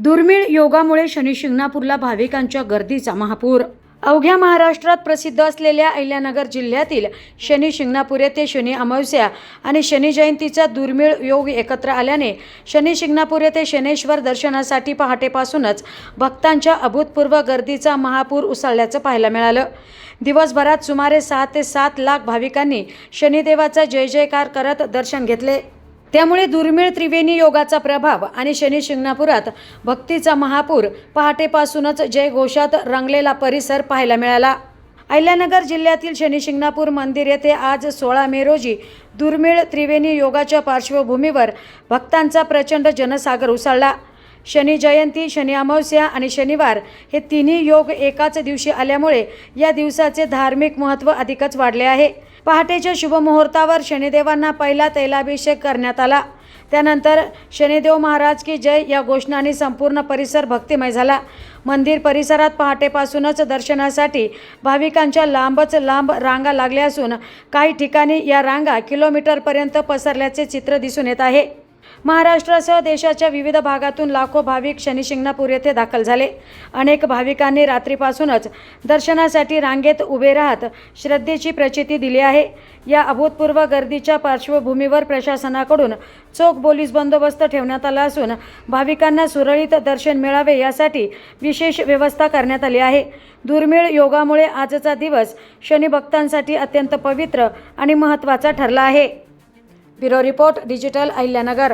दुर्मिळ योगामुळे शनी शिंगणापूरला भाविकांच्या गर्दीचा महापूर। अवघ्या महाराष्ट्रात प्रसिद्ध असलेल्या अहिल्यानगर जिल्ह्यातील शनी शिंगणापूर येथे शनी अमावस्या आणि शनी जयंतीचा दुर्मिळ योग एकत्र आल्याने शनी शिंगणापूर येथे शनेश्वर दर्शनासाठी पहाटेपासूनच भक्तांच्या अभूतपूर्व गर्दीचा महापूर उसळल्याचं पाहायला मिळालं। दिवसभरात सुमारे 6 ते 7 लाख भाविकांनी शनिदेवाचा जय जयकार करत दर्शन घेतले। त्यामुळे दुर्मिळ त्रिवेणी योगाचा प्रभाव आणि शनी शिंगणापुरात भक्तीचा महापूर पहाटेपासूनच जयघोषात रंगलेला परिसर पाहायला मिळाला। अहिल्यानगर जिल्ह्यातील शनी शिंगणापूर मंदिर येथे आज 16 मे रोजी दुर्मिळ त्रिवेणी योगाच्या पार्श्वभूमीवर भक्तांचा प्रचंड जनसागर उसळला। शनी जयंती, शनी अमावस्या आणि शनिवार हे तिन्ही योग एकाच दिवशी आल्यामुळे या दिवसाचे धार्मिक महत्त्व अधिकच वाढले आहे। पहाटेच्या शुभमुहूर्तावर शनिदेवांना पहिला तैलाभिषेक करण्यात आला। त्यानंतर शनिदेव महाराज की जय या घोषणांनी संपूर्ण परिसर भक्तिमय झाला। मंदिर परिसरात पहाटेपासूनच दर्शनासाठी भाविकांच्या लांबच लांब रांगा लागल्या असून काही ठिकाणी या रांगा किलोमीटरपर्यंत पसरल्याचे चित्र दिसून येत आहे। महाराष्ट्रासह देशाच्या विविध भागातून लाखो भाविक शनी शिंगणापूर येथे दाखल झाले। अनेक भाविकांनी रात्रीपासूनच दर्शनासाठी रांगेत उभे राहत श्रद्धेची प्रचिती दिली आहे। या अभूतपूर्व गर्दीच्या पार्श्वभूमीवर प्रशासनाकडून चोख पोलीस बंदोबस्त ठेवण्यात आला असून भाविकांना सुरळीत दर्शन मिळावे यासाठी विशेष व्यवस्था करण्यात आली आहे। दुर्मिळ योगामुळे आजचा दिवस शनी भक्तांसाठी अत्यंत पवित्र आणि महत्त्वाचा ठरला आहे। Bureau report, digital Ahilyanagar.